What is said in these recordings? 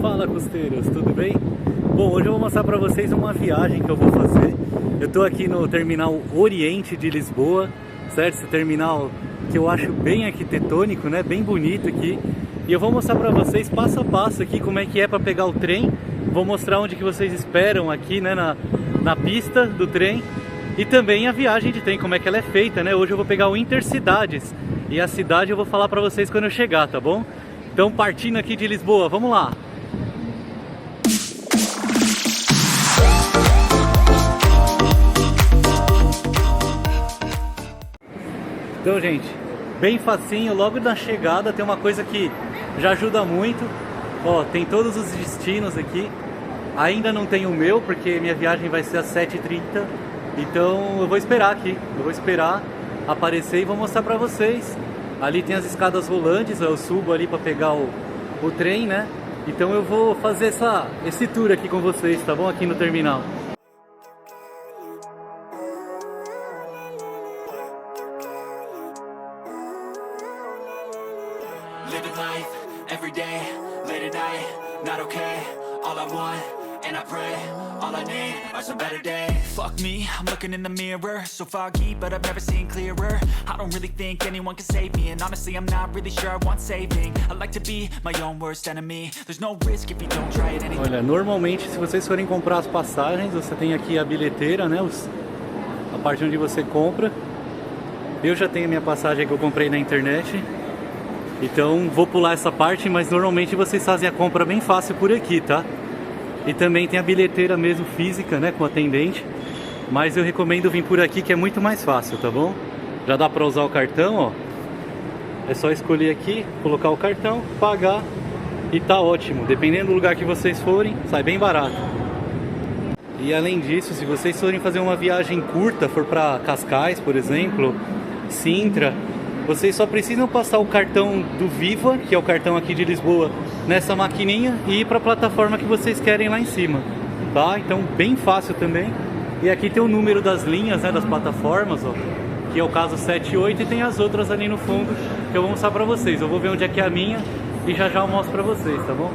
Fala, costeiros, tudo bem? Bom, hoje eu vou mostrar para vocês uma viagem que eu vou fazer. Eu tô aqui no terminal Oriente de Lisboa, certo? Esse terminal que eu acho bem arquitetônico, né? Bem bonito aqui. E eu vou mostrar para vocês passo a passo aqui como é que é para pegar o trem. Vou mostrar onde que vocês esperam aqui, né? Na pista do trem. E também a viagem de trem, como é que ela é feita, né? Hoje eu vou pegar o Intercidades. E a cidade eu vou falar para vocês quando eu chegar, tá bom? Então, partindo aqui de Lisboa, vamos lá! Então, gente, bem facinho, logo na chegada tem uma coisa que já ajuda muito. Ó, tem todos os destinos aqui. Ainda não tem o meu, porque minha viagem vai ser às 7h30. Então eu vou esperar aqui, eu vou esperar aparecer e vou mostrar pra vocês. Ali tem as escadas rolantes, eu subo ali pra pegar o trem, né? Então eu vou fazer esse tour aqui com vocês, tá bom? Aqui no terminal. Living life, every day, late at night, not okay. All I want, and I pray, all I need are some better days. Fuck me, I'm looking in the mirror, so foggy, but I've never seen clearer. I don't really think anyone can save me, and honestly I'm not really sure I want saving. I like to be my own worst enemy. There's no risk if you don't try it. Olha, normalmente se vocês forem comprar as passagens, você tem aqui a bilheteira, né? A parte onde você compra. Eu já tenho a minha passagem que eu comprei na internet. Então vou pular essa parte, mas normalmente vocês fazem a compra bem fácil por aqui, tá? E também tem a bilheteira mesmo física, né, com atendente. Mas eu recomendo vir por aqui que é muito mais fácil, tá bom? Já dá pra usar o cartão, ó. É só escolher aqui, colocar o cartão, pagar e tá ótimo. Dependendo do lugar que vocês forem, sai bem barato. E além disso, se vocês forem fazer uma viagem curta, for pra Cascais, por exemplo, Sintra, vocês só precisam passar o cartão do Viva, que é o cartão aqui de Lisboa, nessa maquininha e ir para a plataforma que vocês querem lá em cima, tá? Então bem fácil também. E aqui tem o número das linhas, né, das plataformas, ó, que é o caso 7 e 8, e tem as outras ali no fundo que eu vou mostrar para vocês. Eu vou ver onde é que é a minha e já eu mostro para vocês, tá bom?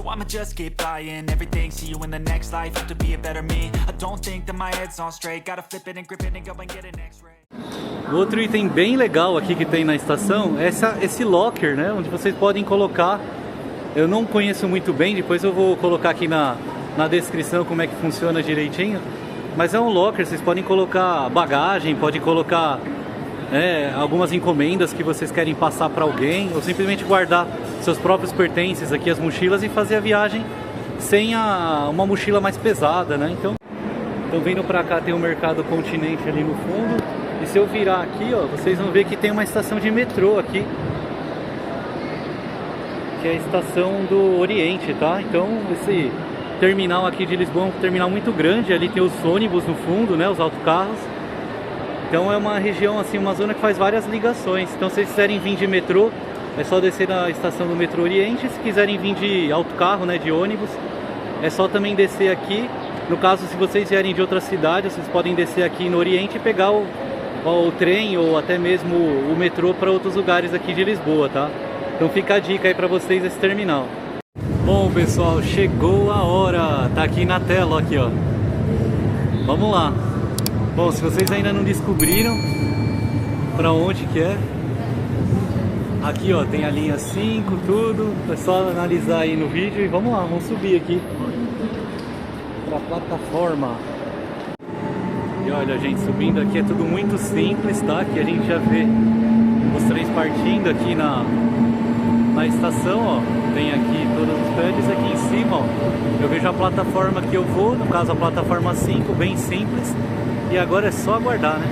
I'ma just keep buying everything, see you in the next life, have to be a better me. I don't think that my head's on straight, gotta flip it and grip it and go and get an X-ray. Outro item bem legal aqui que tem na estação é esse locker, né, onde vocês podem colocar. Eu não conheço muito bem, depois eu vou colocar aqui na descrição como é que funciona direitinho. Mas é um locker, vocês podem colocar bagagem, podem colocar algumas encomendas que vocês querem passar para alguém, ou simplesmente guardar seus próprios pertences aqui, as mochilas, e fazer a viagem sem uma mochila mais pesada, né? Então vindo para cá tem o Mercado Continente ali no fundo, e se eu virar aqui, ó, vocês vão ver que tem uma estação de metrô aqui, que é a estação do Oriente, tá? Então esse terminal aqui de Lisboa é um terminal muito grande, ali tem os ônibus no fundo, né, os autocarros. Então é uma região, assim, uma zona que faz várias ligações. Então se vocês quiserem vir de metrô, é só descer na estação do metrô Oriente. Se quiserem vir de autocarro, né, de ônibus, é só também descer aqui. No caso, se vocês vierem de outra cidade, vocês podem descer aqui no Oriente e pegar o trem ou até mesmo o metrô para outros lugares aqui de Lisboa, tá? Então fica a dica aí para vocês esse terminal. Bom, pessoal, chegou a hora. Tá aqui na tela, aqui, ó. Vamos lá. Bom, se vocês ainda não descobriram para onde que é, aqui, ó, tem a linha 5, tudo. É só analisar aí no vídeo e vamos lá, vamos subir aqui para a plataforma. E olha, gente, subindo aqui é tudo muito simples, tá? Aqui a gente já vê os trens partindo aqui na estação, ó. Tem aqui todos os prédios, aqui em cima, ó, eu vejo a plataforma que eu vou, no caso a plataforma 5, bem simples. E agora é só aguardar, né?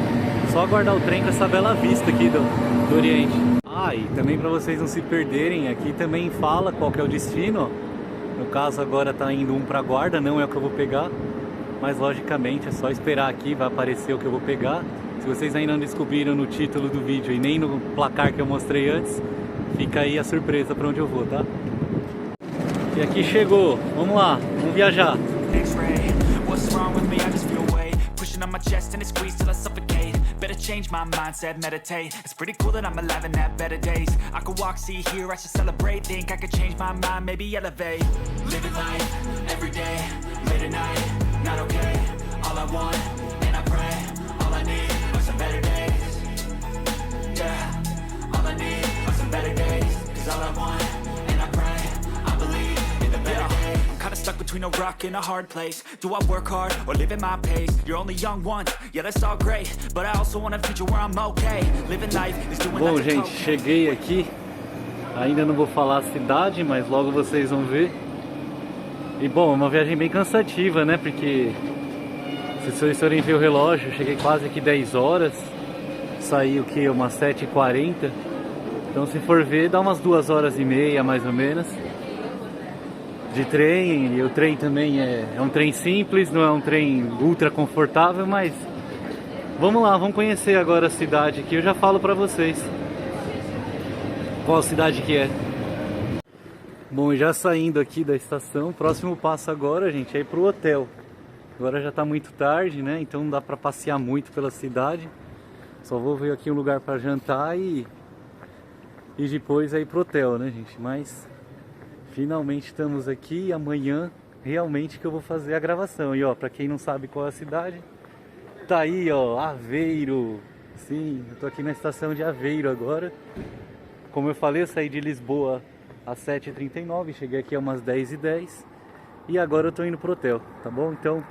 Só aguardar o trem com essa bela vista aqui do Oriente. Ah, e também para vocês não se perderem, aqui também fala qual que é o destino, ó. No caso agora tá indo um para Guarda, não é o que eu vou pegar. Mas logicamente é só esperar aqui, vai aparecer o que eu vou pegar. Se vocês ainda não descobriram no título do vídeo e nem no placar que eu mostrei antes, fica aí a surpresa para onde eu vou, tá? E aqui chegou, vamos lá, vamos viajar. change my mindset, meditate. It's pretty cool that I'm alive and have better days. I could walk, see, hear, I should celebrate. Think I could change my mind, maybe elevate. Living life, every day, late at night, not okay. All I want, and I pray, all I need are some better days. Yeah, all I need are some better days. Cause all I want, and I pray, I believe in the better days. I'm kinda stuck between a rock and a hard place. Do I work hard or live at my pace? You're only young once, yeah that's all great. But I also want a future where I'm okay. Living life is doing Bom, like gente, cheguei aqui. Ainda não vou falar a cidade, mas logo vocês vão ver. E bom, é uma viagem bem cansativa, né? Porque se vocês forem ver o relógio, eu cheguei quase aqui 10 horas. Saí o que? Umas 7h40. Então se for ver, dá umas 2h30 mais ou menos de trem. E o trem também é um trem simples, não é um trem ultra confortável, mas vamos lá, vamos conhecer agora a cidade aqui. Eu já falo pra vocês qual cidade que é. Bom, e já saindo aqui da estação, o próximo passo agora, gente, é ir pro hotel. Agora já tá muito tarde, né? Então não dá pra passear muito pela cidade. Só vou ver aqui um lugar pra jantar e depois aí pro hotel, né, gente? Mas finalmente estamos aqui e amanhã realmente que eu vou fazer a gravação. E ó, pra quem não sabe qual é a cidade, tá aí, ó, Aveiro. Sim, eu tô aqui na estação de Aveiro agora. Como eu falei, eu saí de Lisboa às 7h39, cheguei aqui a umas 10h10 e agora eu tô indo pro hotel, tá bom? Então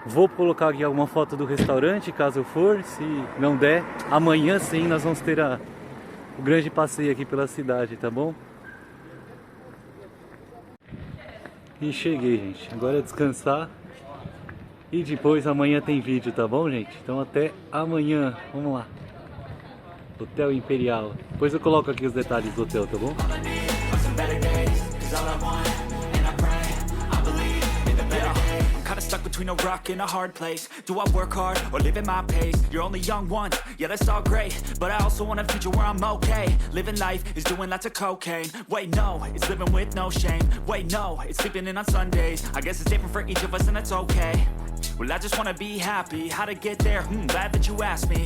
vou colocar aqui alguma foto do restaurante, caso eu for. Se não der, amanhã sim nós vamos ter o grande passeio aqui pela cidade, tá bom? E cheguei, gente, agora é descansar e depois amanhã tem vídeo, tá bom, gente? Então até amanhã, vamos lá. Hotel Imperial. Depois eu coloco aqui os detalhes do hotel, tá bom? Stuck between a rock and a hard place. Do I work hard or live at my pace? You're only young once, yeah that's all great. But I also want a future where I'm okay. Living life is doing lots of cocaine. Wait no, it's living with no shame. Wait no, it's sleeping in on Sundays. I guess it's different for each of us and that's okay. Well I just wanna be happy. How to get there? Glad that you asked me.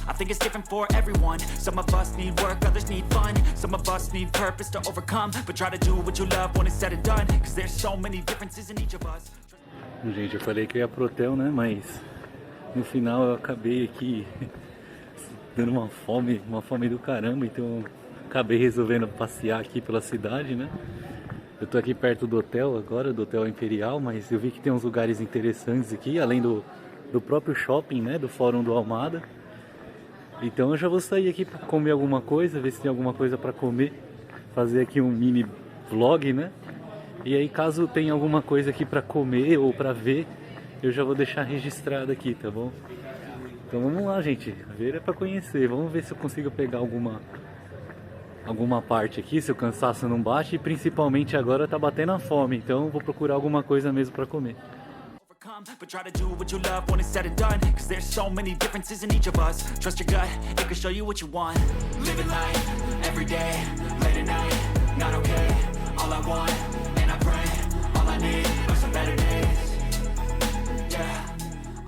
I think it's different for everyone. Some of us need work, others need fun. Some of us need purpose to overcome. But try to do what you love when it's said and done. Cause there's so many differences in each of us. Gente, eu falei que eu ia pro hotel, né? Mas no final eu acabei aqui dando uma fome do caramba. Então acabei resolvendo passear aqui pela cidade, né? Eu tô aqui perto do hotel agora, do Hotel Imperial. Mas eu vi que tem uns lugares interessantes aqui, além do próprio shopping, né? Do Fórum do Almada. Então eu já vou sair aqui para comer alguma coisa, ver se tem alguma coisa para comer, fazer aqui um mini vlog, né? E aí caso tenha alguma coisa aqui para comer ou para ver, eu já vou deixar registrado aqui, tá bom? Então vamos lá, gente, ver é para conhecer. Vamos ver se eu consigo pegar alguma parte aqui, se o cansaço não bate, e principalmente agora tá batendo a fome, então vou procurar alguma coisa mesmo para comer. But try to do what you love when it's said and done. Cause there's so many differences in each of us. Trust your gut, it can show you what you want. Living life, every day, late at night, not okay. All I want, and I pray, all I need are some better days. Yeah,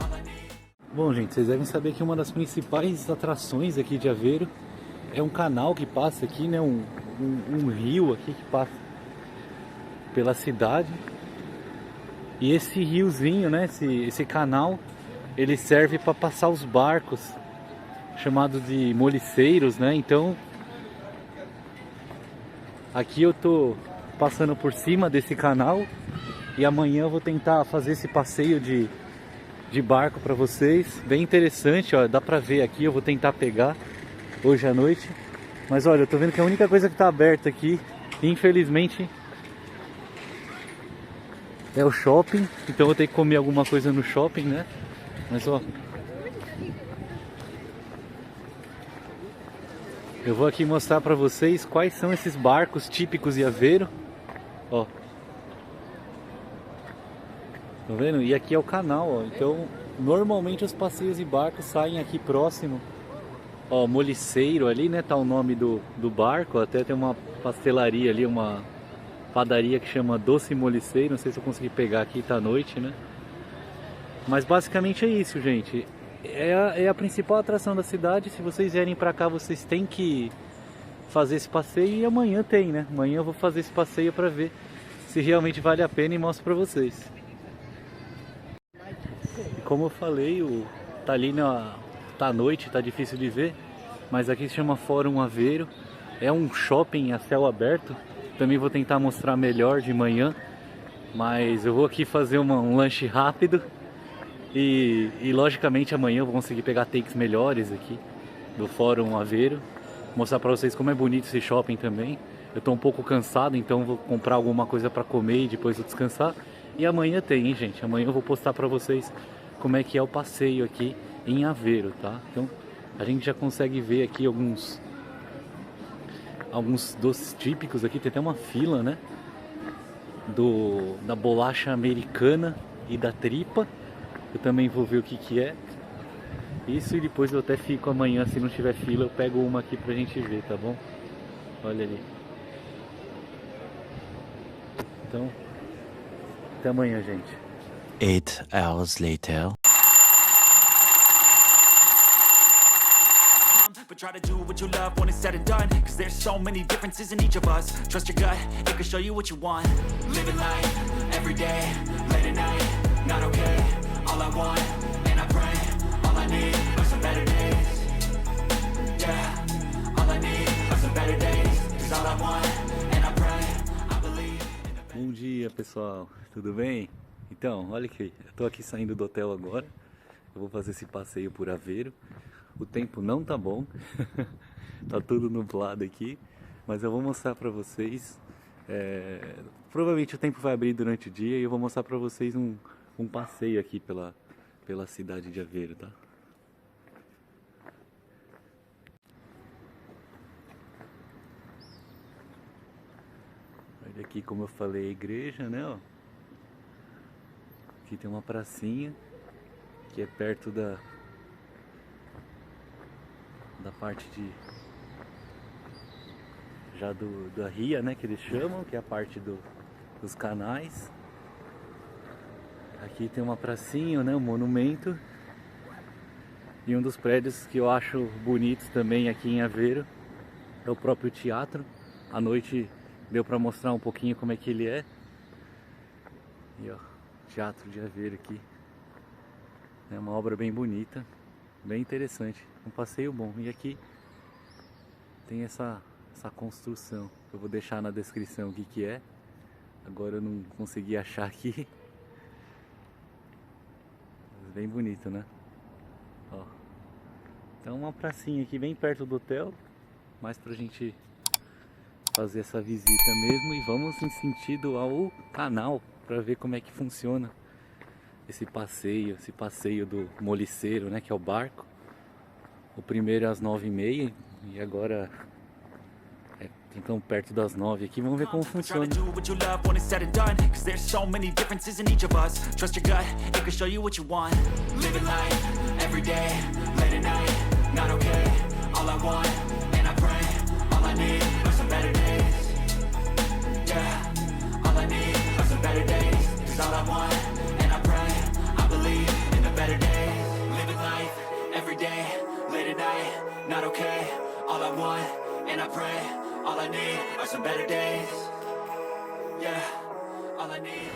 all I need. Bom, gente, vocês devem saber que uma das principais atrações aqui de Aveiro é um canal que passa aqui, né? Um rio aqui que passa pela cidade. E esse riozinho, né, esse canal, ele serve para passar os barcos, chamados de moliceiros, né? Então, aqui eu tô passando por cima desse canal e amanhã eu vou tentar fazer esse passeio de barco para vocês. Bem interessante, ó, dá para ver aqui, eu vou tentar pegar hoje à noite. Mas olha, eu tô vendo que a única coisa que tá aberta aqui, infelizmente, é o shopping, então eu vou ter que comer alguma coisa no shopping, né? Mas ó, eu vou aqui mostrar pra vocês quais são esses barcos típicos de Aveiro. Ó, tá vendo? E aqui é o canal, ó. Então normalmente os passeios de barco saem aqui próximo. Ó, Moliceiro ali, né? Tá o nome do barco. Até tem uma pastelaria ali, uma padaria que chama Doce Moliceiro. Não sei se eu consegui pegar aqui, tá à noite, né? Mas basicamente é isso, gente. é a principal atração da cidade. Se vocês vierem pra cá, vocês têm que fazer esse passeio, e amanhã tem, né? Amanhã eu vou fazer esse passeio pra ver se realmente vale a pena e mostro pra vocês. E como eu falei, tá ali tá à noite, tá difícil de ver, mas aqui se chama Fórum Aveiro. É um shopping a céu aberto. Também vou tentar mostrar melhor de manhã, mas eu vou aqui fazer um lanche rápido e logicamente amanhã eu vou conseguir pegar takes melhores aqui do Fórum Aveiro, mostrar pra vocês como é bonito esse shopping também. Eu tô um pouco cansado, então vou comprar alguma coisa pra comer e depois vou descansar. E amanhã tem, hein, gente? Amanhã eu vou postar pra vocês como é que é o passeio aqui em Aveiro, tá? Então a gente já consegue ver aqui alguns doces típicos aqui. Tem até uma fila, né? Da bolacha americana e da tripa. Eu também vou ver o que é. Isso, e depois eu até fico amanhã, se não tiver fila, eu pego uma aqui pra gente ver, tá bom? Olha ali. Então, até amanhã, gente. 8 hours later. But try to do what you love when it's said and done, cause there's so many differences in each of us. Trust your gut, it can show you what you want. Living life, every day, late at night, not okay. All I want, and I pray, all I need are some better days. Yeah, all I need are some better days. Cause all I want, and I pray, I believe. Bom dia, pessoal, tudo bem? Então, olha aqui, eu tô aqui saindo do hotel agora. Eu vou fazer esse passeio por Aveiro. O tempo não tá bom, tá tudo nublado aqui, mas eu vou mostrar pra vocês. Provavelmente o tempo vai abrir durante o dia e eu vou mostrar pra vocês um passeio aqui pela cidade de Aveiro, tá? Olha aqui, como eu falei, a igreja, né? Ó. Aqui tem uma pracinha que é perto da parte da ria, né, que eles chamam, que é a parte dos canais. Aqui tem uma pracinha, né, um monumento, e um dos prédios que eu acho bonitos também aqui em Aveiro é o próprio teatro. À noite deu para mostrar um pouquinho como é que ele é. E ó, Teatro de Aveiro aqui. É uma obra bem bonita, bem interessante, um passeio bom. E aqui tem essa construção, eu vou deixar na descrição o que é. Agora eu não consegui achar aqui. Mas bem bonito, né? Ó. Então uma pracinha aqui bem perto do hotel, mais pra gente fazer essa visita mesmo. E vamos em sentido ao canal para ver como é que funciona esse passeio do Moliceiro, né, que é o barco. O primeiro é às 9h30 e agora então perto das 9 aqui. Vamos ver como funciona. Not okay, all I want, and I pray, all I need are some better days. Yeah, all I need.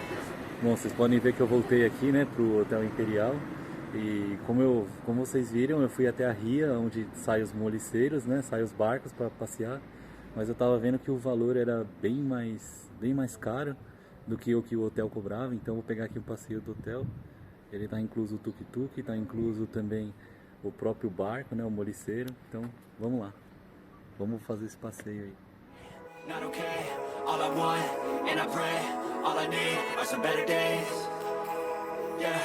Bom, vocês podem ver que eu voltei aqui, né, pro Hotel Imperial. E como vocês viram, eu fui até a ria, onde saem os moliceiros, né, saem os barcos para passear. Mas eu tava vendo que o valor era bem mais caro do que o que o hotel cobrava. Então eu vou pegar aqui o passeio do hotel. Ele tá incluso o tuk-tuk, tá incluso também o próprio barco, né, o moliceiro. Então, vamos lá. Vamos fazer esse passeio aí. Not okay, all I want, and I pray, all I need are some better days. Yeah,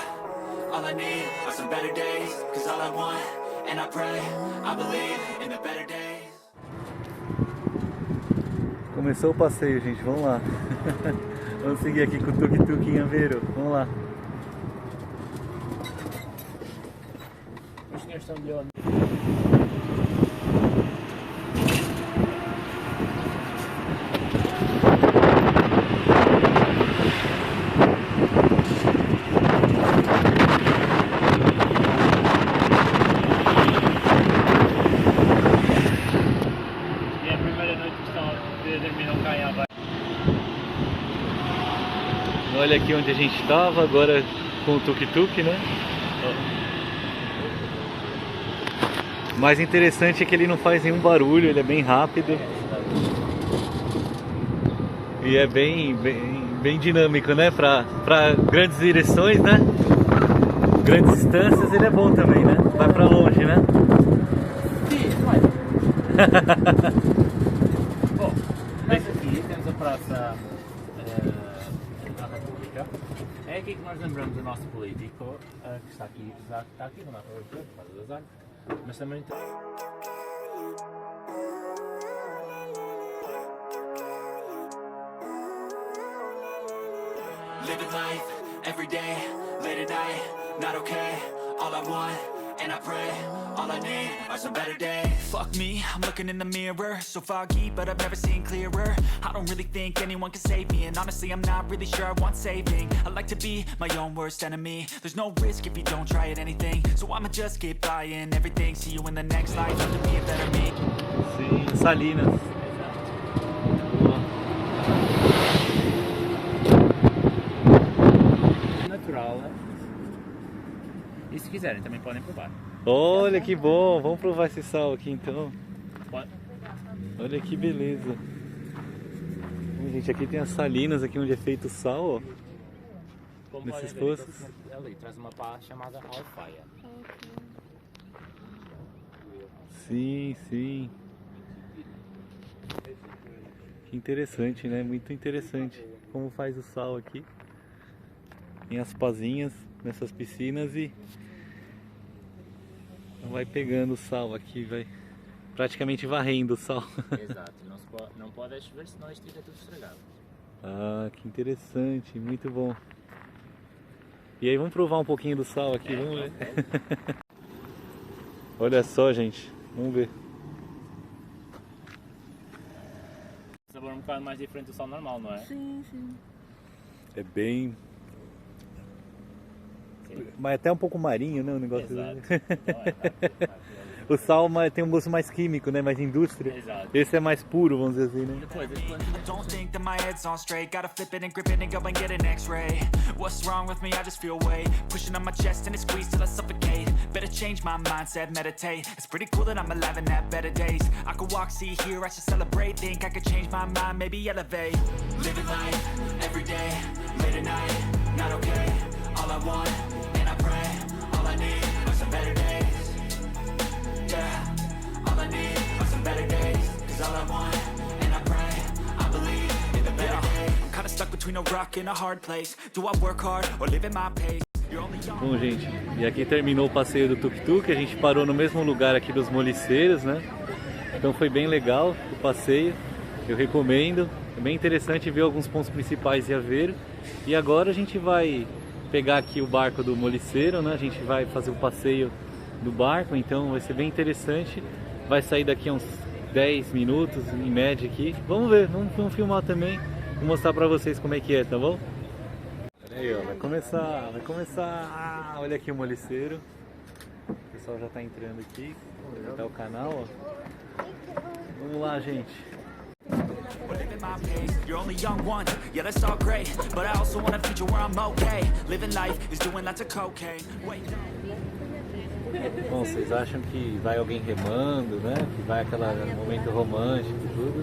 all I need are some better days. Cause all I want, and I pray, I believe in the better days. Começou o passeio, gente, vamos lá. Vamos seguir aqui com o tuk-tuk em Aveiro. Vamos lá. Olha aqui onde a gente estava, agora com o tuk-tuk, né? O mais interessante é que ele não faz nenhum barulho, ele é bem rápido. E é bem dinâmico, né? Pra grandes direções, né? Grandes distâncias ele é bom também, né? Vai pra longe, né? Sim, vai. Bom, nós aqui temos a Praça da República. É aqui que nós lembramos o nosso político, que está aqui, não dá para ver por causa das árvores, mas também tem... Living life, every day, late at night, not okay. All I want, and I pray, all I need are some better days. Fuck me, I'm looking in the mirror, so foggy, but I've never seen clearer. I don't really think anyone can save me, and honestly I'm not really sure I want saving. I like to be my own worst enemy. There's no risk if you don't try at anything, so I'ma just keep buying everything. See you in the next life, to be a better me. Sim, Salinas. Natural. E se quiserem também podem provar. Olha que bom, vamos provar esse sal aqui então. Pode. Olha que beleza. Gente, aqui tem as salinas, aqui onde é feito o sal, ó. Como Nesses podem ver, poços. ali traz uma pá chamada alfaia. Sim, sim. Que interessante, né? Muito interessante como faz o sal aqui. Tem as pazinhas nessas piscinas e vai pegando o sal aqui, vai praticamente varrendo o sal. Exato, não pode chover senão isto fica tudo estragado. Ah, que interessante, muito bom. E aí, vamos provar um pouquinho do sal aqui, vamos ver. Olha só, gente, vamos ver. Sabor um bocado mais diferente do sal normal, não é? Sim, sim. É bem... Sim. Mas até um pouco marinho, né, o negócio. Exato. Não é rápido. O sal tem um gosto mais químico, né, mais indústria. Exato. Esse é mais puro, vamos dizer assim, né? Depois, I don't think that my head's on straight. Gotta flip it and grip it and go and get an x-ray. What's wrong with me? I just feel weight pushing on my chest and it squeezes till I suffocate. Better change my mindset, meditate. It's pretty cool that I'm alive and have better days. I could walk, see, hear, I should celebrate. Think I could change my mind, maybe elevate. Living life, every day, late at night, not okay. All I want, and I pray, all I need are some better days. Yeah, all I need are some better days. Cause all I want, and I pray, I believe in the better days. I'm kinda stuck between a rock and a hard place. Do I work hard or live at my pace? You're only young. Bom, gente, e aqui terminou o passeio do tuk-tuk. A gente parou no mesmo lugar aqui dos Moliceiros, né? Então foi bem legal o passeio, eu recomendo. É bem interessante ver alguns pontos principais de Aveiro. E agora a gente vai pegar aqui o barco do Moliceiro, né? A gente vai fazer o passeio do barco, então vai ser bem interessante. Vai sair daqui a uns 10 minutos em média aqui. Vamos ver, vamos filmar também. Vou mostrar pra vocês como é que é, tá bom? Olha aí, ó, vai começar. Ah, olha aqui o Moliceiro. O pessoal já tá entrando aqui. Tá o canal, ó. Vamos lá, gente. Living my pace, you're only young once, yeah that's all great. But I also want a future where I'm okay. Living life is doing lots of cocaine. Wait, Bom, vocês acham que vai alguém remando, né? Que vai aquele momento romântico e tudo?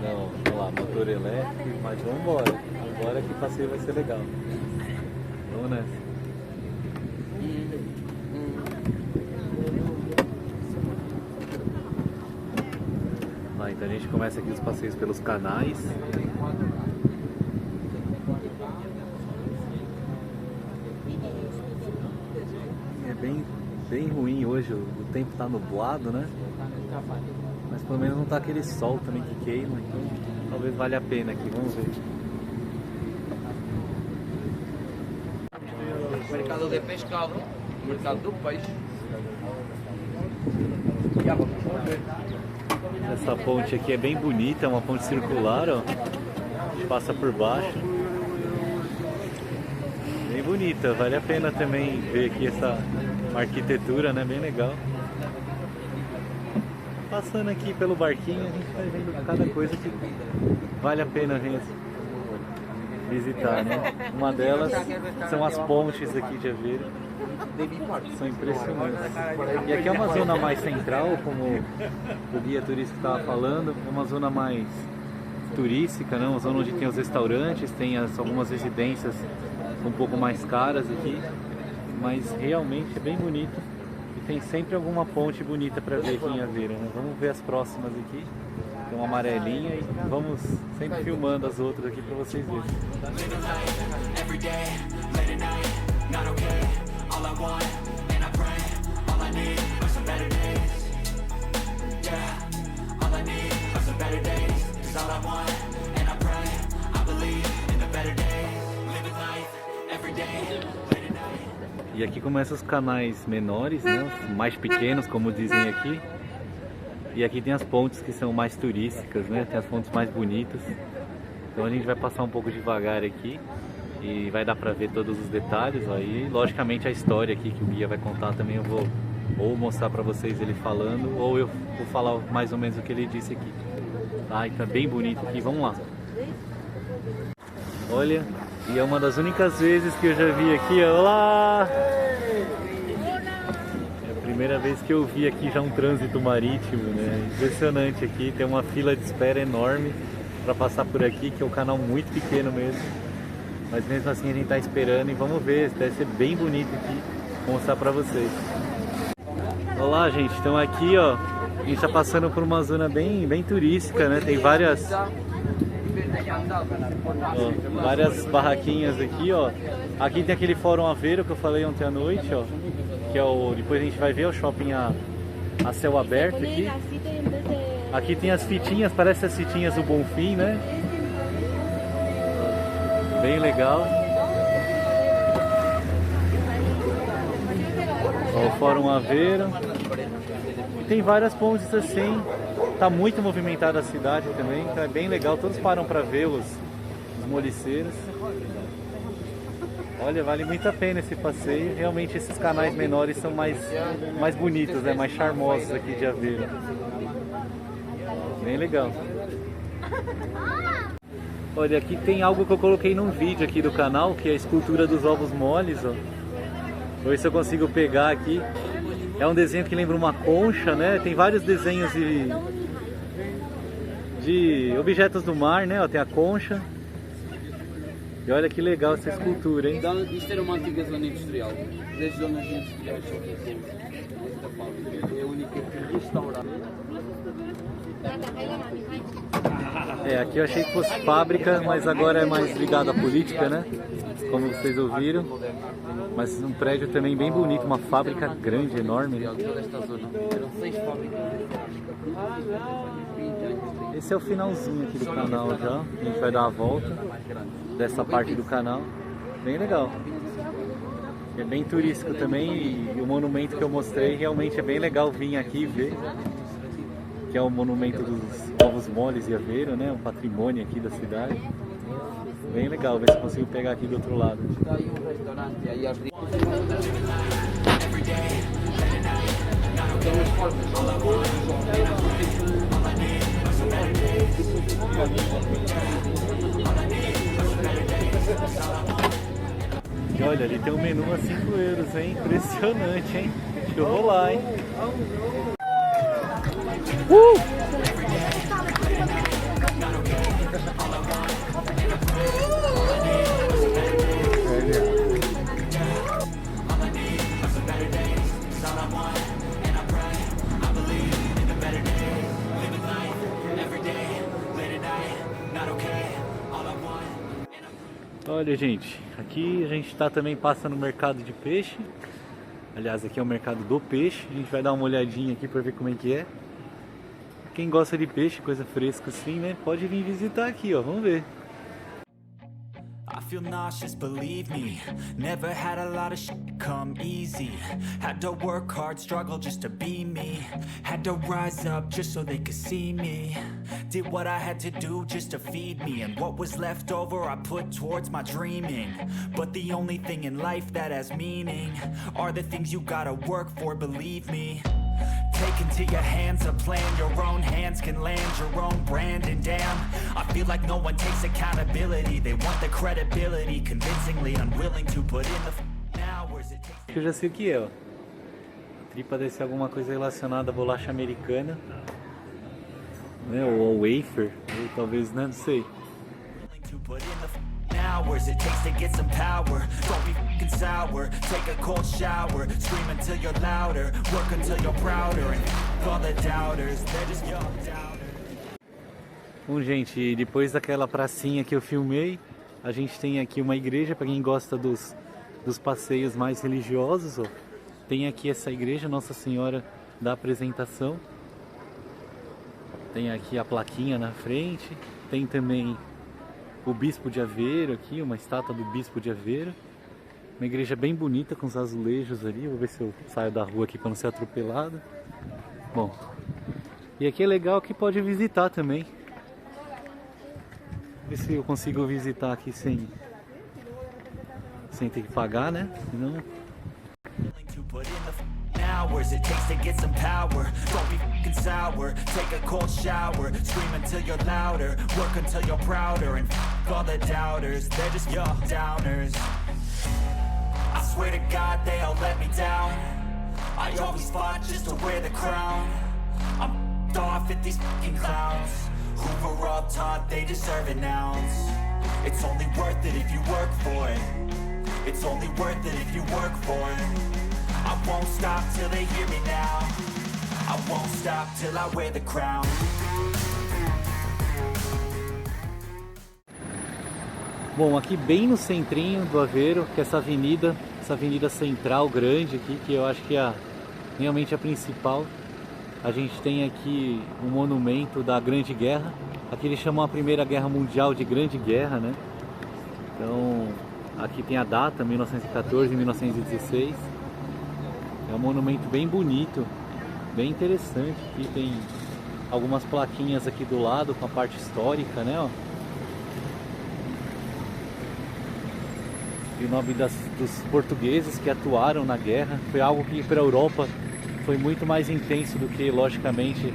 Não, vamos lá, motor elétrico, mas vamos embora. Vamos embora que o passeio vai ser legal. Vamos nessa. Então a gente começa aqui os passeios pelos canais. É bem ruim hoje, o tempo tá nublado, né? Mas pelo menos não tá aquele sol também que queima, então talvez valha a pena aqui, vamos ver. Mercado de pescado, mercado do peixe. Essa ponte aqui é bem bonita, é uma ponte circular, ó. A gente passa por baixo. Bem bonita, vale a pena também ver aqui essa arquitetura, né? Bem legal. Passando aqui pelo barquinho, a gente vai vendo cada coisa que vale a pena visitar, né? Uma delas são as pontes aqui de Aveiro, são impressionantes. E aqui é uma zona mais central, como o guia turístico estava falando, é uma zona mais turística, né? Uma zona onde tem os restaurantes, tem algumas residências um pouco mais caras aqui, mas realmente é bem bonito e tem sempre alguma ponte bonita para ver aqui em Aveiro, né? Vamos ver as próximas aqui. Tem uma amarelinha e vamos sempre filmando as outras aqui para vocês verem. E aqui começam os canais menores, né? Os mais pequenos, como dizem aqui. E aqui tem as pontes que são mais turísticas, né? Tem as pontes mais bonitas. Então a gente vai passar um pouco devagar aqui e vai dar pra ver todos os detalhes. Ó. E logicamente a história aqui que o guia vai contar também eu vou ou mostrar pra vocês ele falando, ou eu vou falar mais ou menos o que ele disse aqui. Tá? Então é bem bonito aqui, vamos lá. Olha, e é uma das únicas vezes que eu já vi aqui, olá! Primeira vez que eu vi aqui já um trânsito marítimo, né? Impressionante aqui, tem uma fila de espera enorme para passar por aqui, que é um canal muito pequeno mesmo. Mas mesmo assim a gente tá esperando e vamos ver, deve ser bem bonito aqui, vou mostrar para vocês. Olá gente, então aqui ó, a gente tá passando por uma zona bem turística, né? Tem várias barraquinhas aqui, ó. Aqui tem aquele Fórum Aveiro que eu falei ontem à noite, ó. Que é o, depois a gente vai ver o shopping a céu aberto aqui. Aqui tem as fitinhas, parece as fitinhas do Bonfim, né? Bem legal. Ó, o Fórum Aveiro. E tem várias pontes assim. Tá muito movimentada a cidade também, então é bem legal. Todos param para ver os moliceiros. Olha, vale muito a pena esse passeio. Realmente esses canais menores são mais bonitos, né? Mais charmosos aqui de Aveiro. Bem legal. Olha, aqui tem algo que eu coloquei num vídeo aqui do canal, que é a escultura dos ovos moles, ó. Vou ver se eu consigo pegar aqui. É um desenho que lembra uma concha, né? Tem vários desenhos de objetos do mar, né? Ó, tem a concha. E olha que legal essa escultura, hein? Isto era uma antiga zona industrial. Das zonas industriais, esta fábrica é a única que restaurada. Aqui eu achei que fosse fábrica, mas agora é mais ligado à política, né? Como vocês ouviram. Mas um prédio também bem bonito, uma fábrica grande, enorme. Né? Eram 6 fábricas. Esse é o finalzinho aqui do canal já. A gente vai dar a volta dessa parte do canal. Bem legal. É bem turístico também e o monumento que eu mostrei realmente é bem legal vir aqui e ver. Que é o monumento dos ovos moles de Aveiro, né? Um patrimônio aqui da cidade. Bem legal, ver se eu consigo pegar aqui do outro lado. Está aí um restaurante, aí as E olha, ali tem um menu a 5 euros, hein? Impressionante, hein? Deixa eu rolar, hein? Olha gente, aqui a gente também passa no mercado de peixe. Aliás, aqui é o mercado do peixe. A gente vai dar uma olhadinha aqui para ver como é que é. Quem gosta de peixe, coisa fresca assim, né? Pode vir visitar aqui, ó. Vamos ver. I feel nauseous, believe me. Never had a lot of shit come easy. Had to work hard, struggle just to be me. Had to rise up just so they could see me. Did what I had to do just to feed me. And what was left over I put towards my dreaming. But the only thing in life that has meaning are the things you gotta work for, believe me. Take into your hands a plan, your own hands can land your own brand. And damn, I feel like no one takes accountability. They want the credibility, convincingly unwilling to put in the hours it takes. Eu já sei o que é, ó. A tripa deve ser alguma coisa relacionada à bolacha americana, né? Ou ao wafer, ou talvez, né? Não sei. To put in the hours it takes to get some power. Don't be fucking sour. Take a cold shower. Scream until you're louder. Work until you're prouder. And all the doubters, they're just young doubters. Bom, gente, depois daquela pracinha que eu filmei, a gente tem aqui uma igreja para quem gosta dos passeios mais religiosos, ó. Tem aqui essa igreja, Nossa Senhora da Apresentação. Tem aqui a plaquinha na frente. Tem também o Bispo de Aveiro aqui, uma estátua do Bispo de Aveiro. Uma igreja bem bonita com os azulejos ali. Vou ver se eu saio da rua aqui para não ser atropelado. Bom, e aqui é legal que pode visitar também. Ver se eu consigo visitar aqui sem ter que pagar, né? Senão... To put in the hours it takes to get some power. Don't be fucking sour. Take a cold shower. Scream until you're louder. Work until you're prouder. And all the doubters, they're just young downers. I swear to God they all let me down. I always fought just to wear the crown. I'm off at these fucking clowns who were all taught they deserve an ounce. It's only worth it if you work for it. It's only worth it if you work for it. I won't stop till they hear me now. I won't stop till I wear the crown. Bom, aqui bem no centrinho do Aveiro, que é essa avenida central grande aqui, que eu acho que é realmente a principal. A gente tem aqui um monumento da Grande Guerra. Aqui eles chamam a Primeira Guerra Mundial de Grande Guerra, né? Então, aqui tem a data, 1914 e 1916. É um monumento bem bonito, bem interessante. Aqui tem algumas plaquinhas aqui do lado com a parte histórica, né? Ó. E o nome dos portugueses que atuaram na guerra. Foi algo que para a Europa foi muito mais intenso do que, logicamente,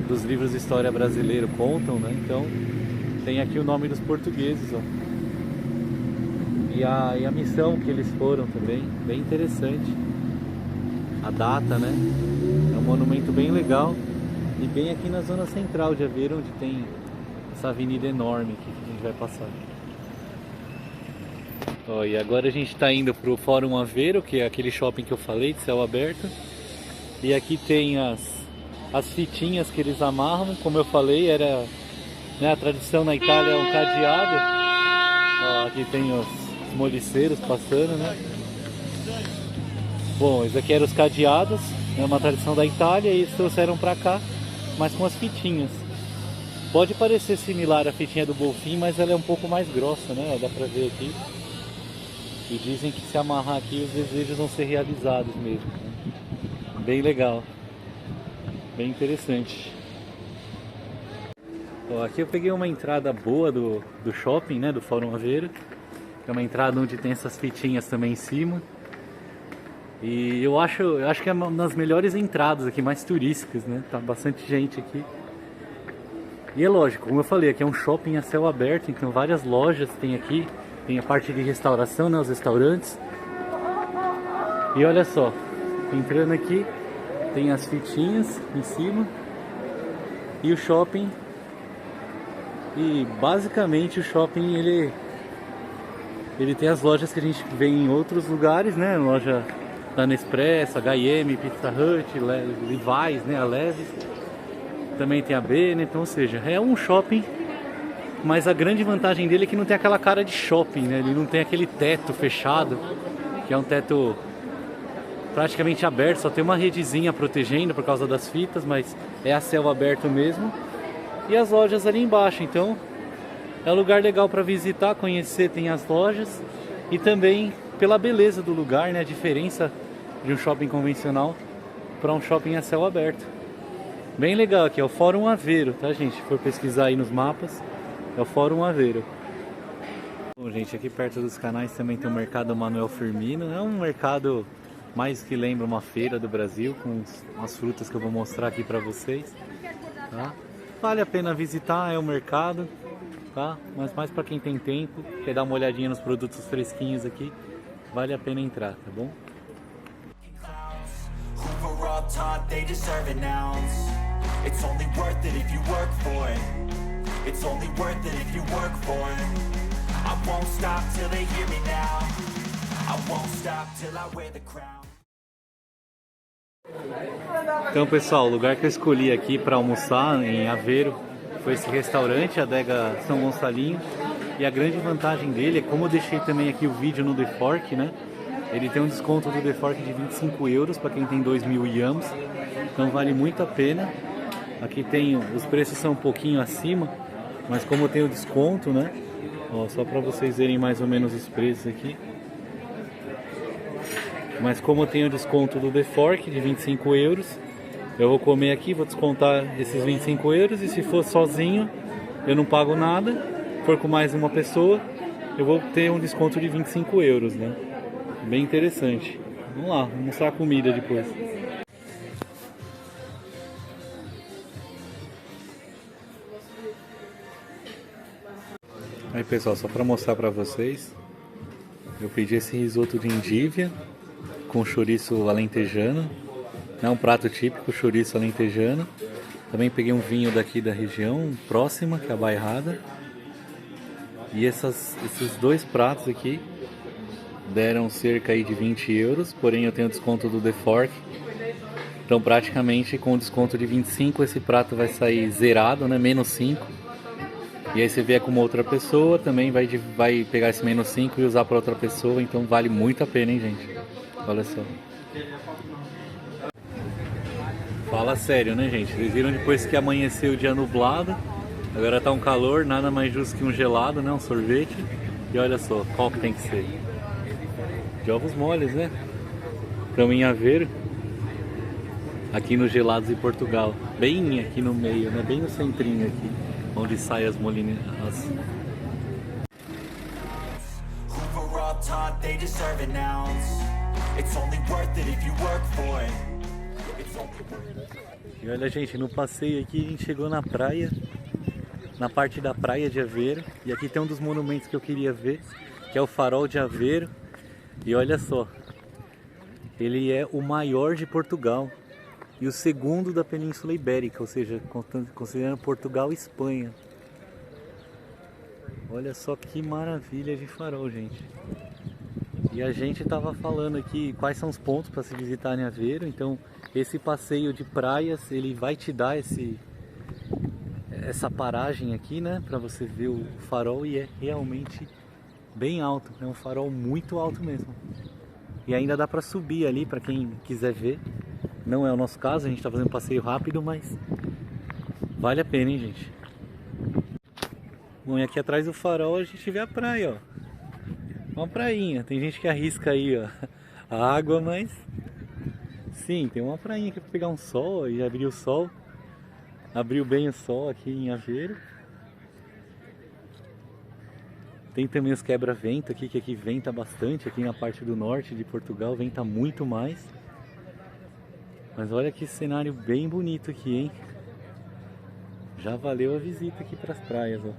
dos livros de história brasileiro contam, né? Então tem aqui o nome dos portugueses, ó. E a missão que eles foram também, bem interessante. A data, né? É um monumento bem legal. E bem aqui na zona central de Aveiro, onde tem essa avenida enorme aqui que a gente vai passar. Ó, e agora a gente está indo para o Fórum Aveiro, que é aquele shopping que eu falei, de céu aberto. E aqui tem as fitinhas que eles amarram, como eu falei, era, né, a tradição na Itália é um cadeado. Ó, aqui tem os moliceiros passando, né? Bom, isso aqui eram os cadeados, é uma tradição da Itália e eles trouxeram para cá, mas com as fitinhas. Pode parecer similar à fitinha do Bonfim, mas ela é um pouco mais grossa, né? Dá pra ver aqui. E dizem que se amarrar aqui os desejos vão ser realizados mesmo. Bem legal. Bem interessante. Ó, aqui eu peguei uma entrada boa do shopping, né? Do Fórum Aveiro. É uma entrada onde tem essas fitinhas também em cima. E eu acho que é uma das melhores entradas aqui, mais turísticas, né? Tá bastante gente aqui. E é lógico, como eu falei, aqui é um shopping a céu aberto, então várias lojas tem aqui. Tem a parte de restauração, né? Os restaurantes. E olha só, entrando aqui, tem as fitinhas em cima. E o shopping. E basicamente o shopping ele tem as lojas que a gente vê em outros lugares, né? Loja da Nespresso, H&M, Pizza Hut, Levi's, né? A Levi's. Também tem a Benetton, ou seja, é um shopping, mas a grande vantagem dele é que não tem aquela cara de shopping, né? Ele não tem aquele teto fechado, que é um teto praticamente aberto, só tem uma redezinha protegendo por causa das fitas, mas é a céu aberto mesmo. E as lojas ali embaixo, então é um lugar legal para visitar, conhecer, tem as lojas e também pela beleza do lugar, né? A diferença de um shopping convencional para um shopping a céu aberto. Bem legal aqui, é o Fórum Aveiro, tá, gente? Se for pesquisar aí nos mapas, é o Fórum Aveiro. Bom, gente, aqui perto dos canais também tem o Mercado Manuel Firmino. É um mercado mais que lembra uma feira do Brasil, com umas frutas que eu vou mostrar aqui para vocês, tá? vale a pena visitar, é o mercado, tá? Mas mais para quem tem tempo, quer dar uma olhadinha nos produtos fresquinhos aqui, vale a pena entrar, tá bom? Who were all taught they deserve an ounce. It's only worth it if you work for it. It's only worth it if you work for it. I won't stop till they hear me now. I won't stop till I wear the crown. Então, pessoal, o lugar que eu escolhi aqui para almoçar em Aveiro foi esse restaurante, Adega São Gonçalinho. E a grande vantagem dele é, como eu deixei também aqui o vídeo no The Fork, né? Ele tem um desconto do The Fork de 25 euros para quem tem 2.000 yams. Então vale muito a pena. Aqui tem, os preços são um pouquinho acima, mas como tem o desconto, né? Ó, só para vocês verem mais ou menos os preços aqui. Mas como eu tenho o desconto do The Fork de 25 euros, eu vou comer aqui, vou descontar esses 25 euros. E se for sozinho, eu não pago nada. Se for com mais uma pessoa, eu vou ter um desconto de 25 euros, né? Bem interessante. Vamos lá, vou mostrar a comida depois. Aí, pessoal, só para mostrar para vocês, eu pedi esse risoto de endívia com chouriço alentejano, é um prato típico, chouriço alentejano. Também peguei um vinho daqui da região próxima, que é a Bairrada. E esses dois pratos aqui deram cerca aí de 20 euros, porém eu tenho desconto do The Fork. Então praticamente com desconto de 25 esse prato vai sair zerado, né? Menos 5. E aí você vier com uma outra pessoa, também vai pegar esse menos 5 e usar para outra pessoa. Então vale muito a pena, hein, gente? Olha só. Fala sério, né, gente? Vocês viram depois que amanheceu o dia nublado, agora tá um calor, nada mais justo que um gelado, né? Um sorvete. E olha só, qual que tem que ser? De ovos moles, né? Estamos em Aveiro, aqui nos Gelados de Portugal. Bem aqui no meio, né? Bem no centrinho aqui, onde saem as molinas. E olha, gente, no passeio aqui a gente chegou na praia, na parte da praia de Aveiro. E aqui tem um dos monumentos que eu queria ver, que é o Farol de Aveiro. E olha só, ele é o maior de Portugal e o segundo da Península Ibérica, ou seja, considerando Portugal e Espanha. Olha só que maravilha de farol, gente. E a gente estava falando aqui quais são os pontos para se visitar em Aveiro. Então esse passeio de praias, ele vai te dar essa paragem aqui, né, para você ver o farol, e é realmente bem alto, é um farol muito alto mesmo. E ainda dá para subir ali para quem quiser ver. Não é o nosso caso, a gente está fazendo um passeio rápido, mas vale a pena, hein, gente? Bom, e aqui atrás do farol a gente vê a praia, ó. Uma prainha, tem gente que arrisca aí, ó, a água, mas sim, tem uma prainha aqui para pegar um sol e abrir o sol. Abriu bem o sol aqui em Aveiro. Tem também os quebra-vento aqui, que aqui venta bastante, aqui na parte do norte de Portugal, venta muito mais. Mas olha que cenário bem bonito aqui, hein? Já valeu a visita aqui para as praias, ó.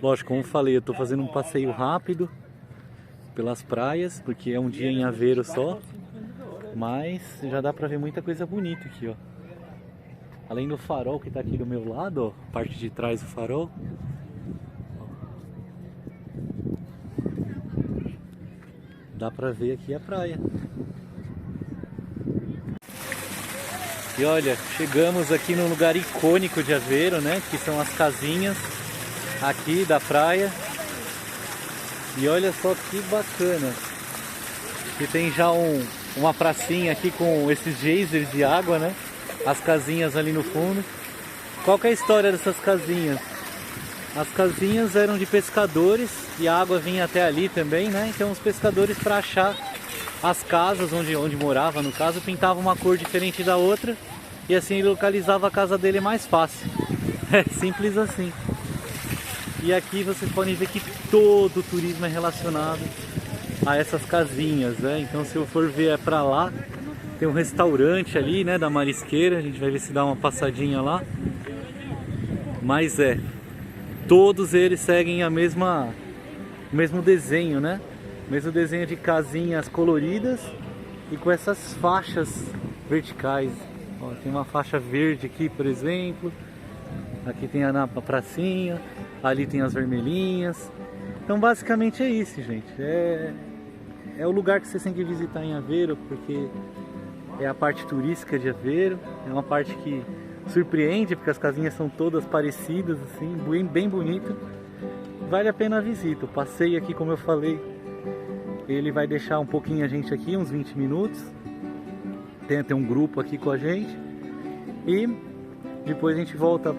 Lógico, como eu falei, eu tô fazendo um passeio rápido pelas praias, porque é um dia em Aveiro só. Mas já dá pra ver muita coisa bonita aqui, ó. Além do farol que tá aqui do meu lado, ó, parte de trás do farol. Dá pra ver aqui a praia. E olha, chegamos aqui num lugar icônico de Aveiro, né? Que são as casinhas aqui da praia. E olha só que bacana. E tem já uma pracinha aqui com esses geysers de água, né? As casinhas ali no fundo. Qual que é a história dessas casinhas? As casinhas eram de pescadores e a água vinha até ali também, né? Então os pescadores, para achar as casas onde morava, no caso, pintavam uma cor diferente da outra e assim ele localizava a casa dele mais fácil. É simples assim. E aqui vocês podem ver que todo o turismo é relacionado a essas casinhas, né? Então se eu for ver é pra lá, Tem um restaurante ali, né, da Marisqueira. A gente vai ver se dá uma passadinha lá. Mas todos eles seguem o mesmo desenho, né? O mesmo desenho de casinhas coloridas e com essas faixas verticais. Ó, tem uma faixa verde aqui, por exemplo. Aqui tem a pracinha, ali tem as vermelhinhas. Então basicamente é isso, gente. É o lugar que vocês têm que visitar em Aveiro, porque é a parte turística de Aveiro. É uma parte que surpreende, porque as casinhas são todas parecidas, assim, bem bonito. Vale a pena a visita. O passeio aqui, como eu falei, ele vai deixar um pouquinho a gente aqui, uns 20 minutos. Tem um grupo aqui com a gente. E depois a gente volta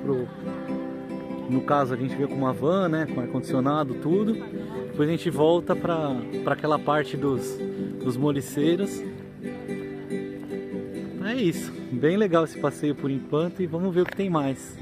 no caso a gente veio com uma van, né, com ar-condicionado, tudo. Depois a gente volta para aquela parte dos moliceiros. É isso, bem legal esse passeio por enquanto e vamos ver o que tem mais.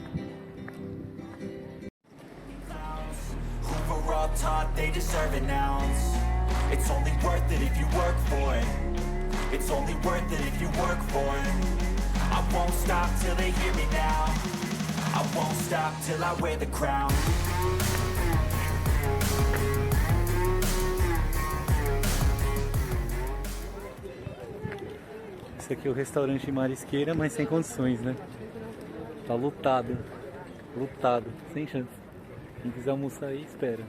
Esse aqui é o restaurante Marisqueira, mas sem condições, né? Tá lotado, sem chance. Quem quiser almoçar aí, espera.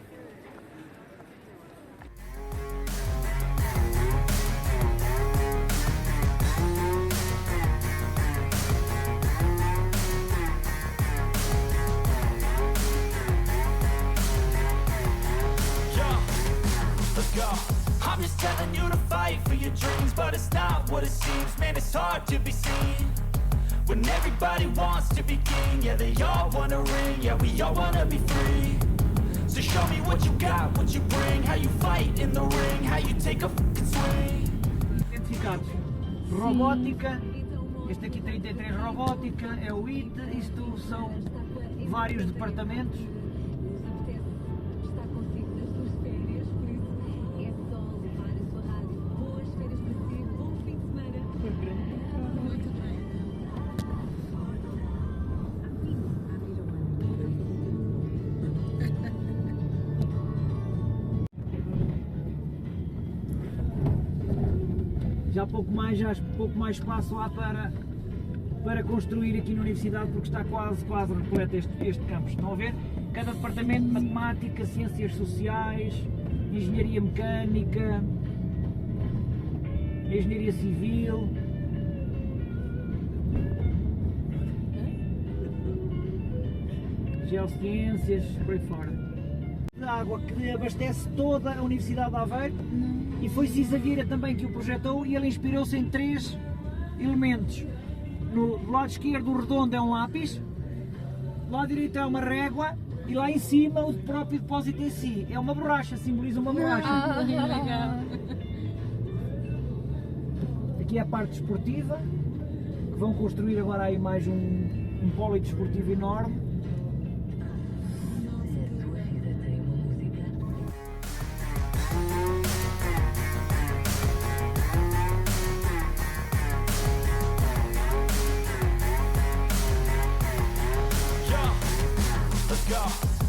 I'm just telling you to fight for your dreams, but it's not what it seems. Man, it's hard to be seen when everybody wants to be king. Yeah, they all wanna ring, yeah, we all wanna be free. So show me what you got, what you bring, how you fight in the ring, how you take a fucking swing. Identificados. Robótica, este aqui 33 robótica, é o IT, isto são vários departamentos. Já pouco mais espaço lá para construir aqui na universidade, porque está quase repleto este campus. Estão a ver? Cada departamento de matemática, ciências sociais, engenharia mecânica, engenharia civil. Geociências, por aí fora. A água que abastece toda a Universidade de Aveiro. E foi Cisavira também que o projetou e ele inspirou-se em 3 elementos. Do lado esquerdo o redondo é um lápis, do lado direito é uma régua e lá em cima o próprio depósito em si. É uma borracha, simboliza uma borracha. Aqui é a parte desportiva, que vão construir agora aí mais um polidesportivo enorme.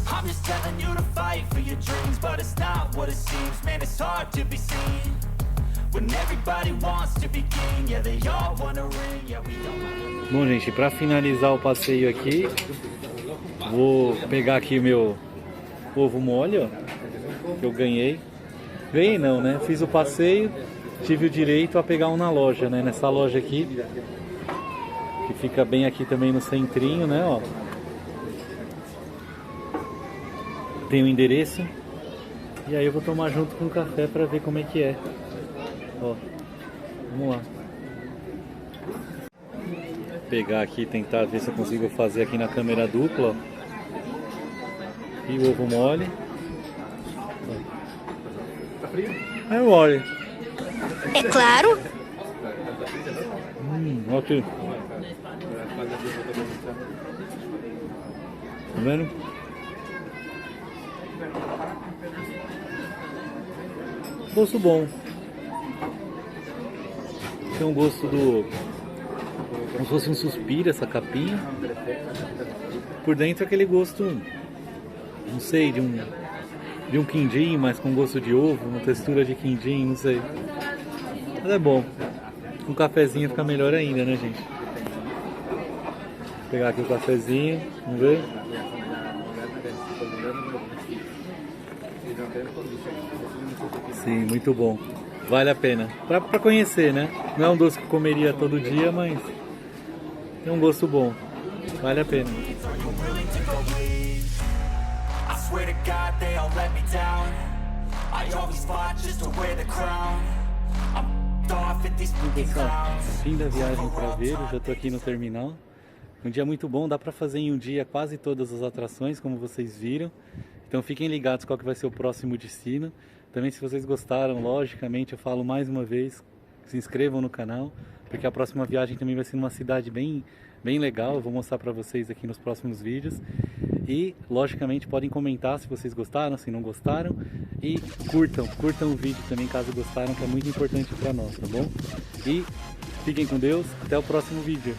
I'm just telling you to fight for your dreams, but it's not what it seems. Man, it's hard to be seen when everybody wants to be king. Yeah, they all wanna ring. Yeah, we all wanna... Bom, gente, para finalizar o passeio aqui, vou pegar aqui o meu ovo mole, ó, que eu ganhei. Ganhei não, né? Fiz o passeio, tive o direito a pegar um na loja, né? Nessa loja aqui, que fica bem aqui também no centrinho, né? Ó. Tem o endereço. E aí eu vou tomar junto com o café para ver como é que é. Ó, vamos lá. Pegar aqui, tentar ver se eu consigo fazer aqui na câmera dupla, ó. E o ovo mole. É mole. É claro. Aqui. Tá vendo? Gosto bom. tem um gosto do... como se fosse um suspiro essa capinha. Por dentro aquele gosto, não sei, de um quindim, mas com gosto de ovo, uma textura de quindim, não sei. Mas é bom. Um cafezinho fica melhor ainda, né, gente? Vou pegar aqui o cafezinho, vamos ver. Sim, muito bom. Vale a pena. Pra conhecer, né? Não é um doce que eu comeria todo dia, mas tem um gosto bom. Vale a pena. I swear to God they all let me down. I always fought just to wear the crown. I'm off at these fucking clowns. Fim da viagem para Aveiro, já estou aqui no terminal. Um dia muito bom, dá para fazer em um dia quase todas as atrações, como vocês viram. Então fiquem ligados qual que vai ser o próximo destino. Também se vocês gostaram, logicamente eu falo mais uma vez, se inscrevam no canal, porque a próxima viagem também vai ser numa cidade bem legal, eu vou mostrar para vocês aqui nos próximos vídeos. E, logicamente, podem comentar se vocês gostaram, se não gostaram. E curtam o vídeo também, caso gostaram, que é muito importante para nós, tá bom? E fiquem com Deus, até o próximo vídeo.